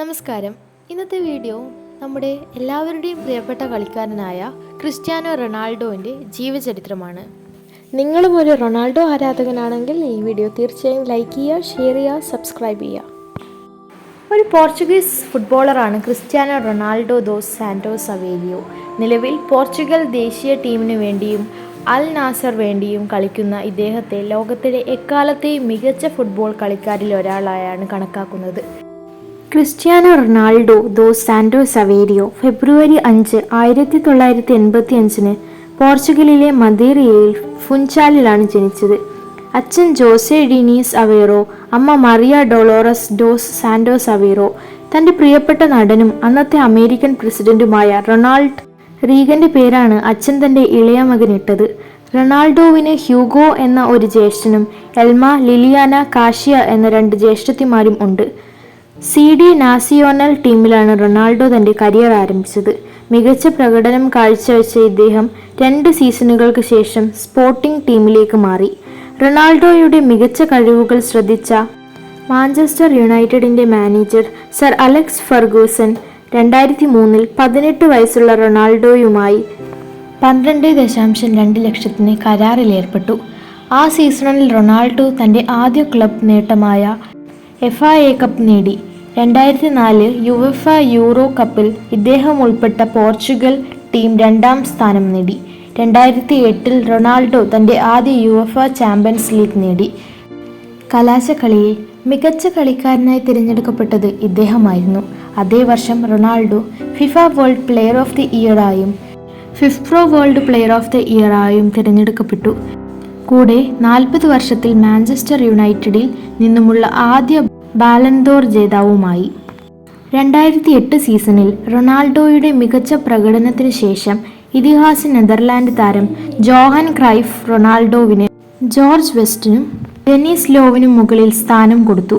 നമസ്കാരം. ഇന്നത്തെ വീഡിയോ നമ്മുടെ എല്ലാവരുടെയും പ്രിയപ്പെട്ട കളിക്കാരനായ ക്രിസ്ത്യാനോ റൊണാൾഡോൻ്റെ ജീവചരിത്രമാണ്. നിങ്ങളും ഒരു റൊണാൾഡോ ആരാധകനാണെങ്കിൽ ഈ വീഡിയോ തീർച്ചയായും ലൈക്ക് ചെയ്യുക, ഷെയർ ചെയ്യുക, സബ്സ്ക്രൈബ് ചെയ്യുക. ഒരു പോർച്ചുഗീസ് ഫുട്ബോളറാണ് Cristiano Ronaldo dos Santos Aveiro. നിലവിൽ പോർച്ചുഗൽ ദേശീയ ടീമിനു വേണ്ടിയും അൽ നാസർ വേണ്ടിയും കളിക്കുന്ന ഇദ്ദേഹത്തെ ലോകത്തിലെ എക്കാലത്തെയും മികച്ച ഫുട്ബോൾ കളിക്കാരിൽ ഒരാളായാണ് കണക്കാക്കുന്നത്. Cristiano Ronaldo dos Santos Aveiro ഫെബ്രുവരി 5, 1985 പോർച്ചുഗലിലെ മദീറയിൽ ഫുൻചാലിലാണ് ജനിച്ചത്. അച്ഛൻ ജോസെ ഡീനീസ് അവേറോ, അമ്മ Maria Dolores dos Santos Aveiro. തൻ്റെ പ്രിയപ്പെട്ട നടനും അന്നത്തെ അമേരിക്കൻ പ്രസിഡന്റുമായ റൊണാൾഡ് റീഗന്റെ പേരാണ് അച്ഛൻ തൻ്റെ ഇളയ മകനിട്ടത്. റൊണാൾഡോവിന് ഹ്യൂഗോ എന്ന ഒരു ജ്യേഷ്ഠനും എൽമ, ലിലിയാന, കാഷ്യ എന്ന 2 ജ്യേഷ്ഠത്തിമാരും ഉണ്ട്. CD നാസിയോണൽ ടീമിലാണ് റൊണാൾഡോ തൻ്റെ കരിയർ ആരംഭിച്ചത്. മികച്ച പ്രകടനം കാഴ്ചവെച്ച ഇദ്ദേഹം 2 സീസണുകൾക്ക് ശേഷം സ്പോർട്ടിംഗ് ടീമിലേക്ക് മാറി. റൊണാൾഡോയുടെ മികച്ച കഴിവുകൾ ശ്രദ്ധിച്ച മാഞ്ചസ്റ്റർ യുണൈറ്റഡിൻ്റെ മാനേജർ സർ അലക്സ് ഫെർഗൂസൺ 2003 18 വയസ്സുള്ള റൊണാൾഡോയുമായി 12.2 ലക്ഷത്തിന് കരാറിലേർപ്പെട്ടു. ആ സീസണിൽ റൊണാൾഡോ തൻ്റെ ആദ്യ ക്ലബ് നേട്ടമായ FA കപ്പ് നേടി. 2004 യുവേഫ യൂറോ കപ്പിൽ ഇദ്ദേഹം ഉൾപ്പെട്ട പോർച്ചുഗൽ ടീം 2ാം സ്ഥാനം നേടി. 2008 റൊണാൾഡോ തൻ്റെ ആദ്യ യുവേഫ ചാമ്പ്യൻസ് ലീഗ് നേടി. കലാശക്കളിയിൽ മികച്ച കളിക്കാരനായി തിരഞ്ഞെടുക്കപ്പെട്ടത് ഇദ്ദേഹമായിരുന്നു. അതേ വർഷം റൊണാൾഡോ FIFA World Player of the ഇയറായും FIFPro World Player of the ഇയറായും തിരഞ്ഞെടുക്കപ്പെട്ടു. കൂടെ 40 വർഷത്തിൽ മാഞ്ചസ്റ്റർ യുണൈറ്റഡിൽ നിന്നുമുള്ള ആദ്യ ബാലൻദോർ ജേതാവുമായി. 2008 സീസണിൽ റൊണാൾഡോയുടെ മികച്ച പ്രകടനത്തിന് ശേഷം ഇതിഹാസ നെതർലാൻഡ് താരം ജോഹാൻ ക്രൈഫ് റൊണാൾഡോവിന് ജോർജ് വെസ്റ്റിനും ഡെനിസ് ലോവിനും മുകളിൽ സ്ഥാനം കൊടുത്തു.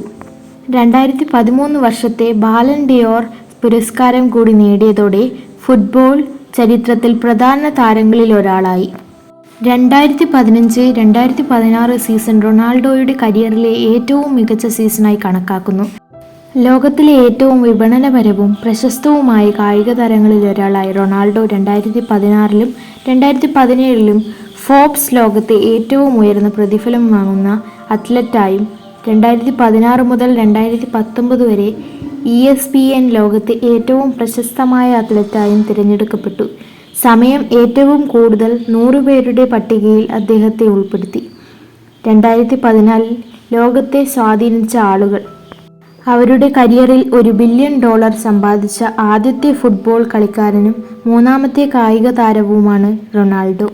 2013 വർഷത്തെ ബാലൻ ഡിയോർ പുരസ്കാരം കൂടി നേടിയതോടെ ഫുട്ബോൾ ചരിത്രത്തിൽ പ്രധാന താരങ്ങളിൽ ഒരാളായി. 2015-2016 സീസൺ റൊണാൾഡോയുടെ കരിയറിലെ ഏറ്റവും മികച്ച സീസണായി കണക്കാക്കുന്നു. ലോകത്തിലെ ഏറ്റവും വിപണനപരവും പ്രശസ്തവുമായ കായിക താരങ്ങളിൽ ഒരാളായി റൊണാൾഡോ 2016-ലും 2017-ലും ഫോബ്സ് ലോകത്തെ ഏറ്റവും ഉയർന്ന പ്രതിഫലം വാങ്ങുന്ന അത്ലറ്റായും 2016 മുതൽ 2019 വരെ ESPN ലോകത്തെ ഏറ്റവും പ്രശസ്തമായ അത്ലറ്റായും തിരഞ്ഞെടുക്കപ്പെട്ടു. സമയം ഏറ്റവും കൂടുതൽ 100 പേരുടെ പട്ടികയിൽ അദ്ദേഹത്തെ ഉൾപ്പെടുത്തി. 2014 ലോകത്തെ സ്വാധീനിച്ച ആളുകൾ. അവരുടെ കരിയറിൽ $1 ബില്യൺ സമ്പാദിച്ച ആദ്യത്തെ ഫുട്ബോൾ കളിക്കാരനും 3ാമത്തെ കായിക താരവുമാണ് റൊണാൾഡോ.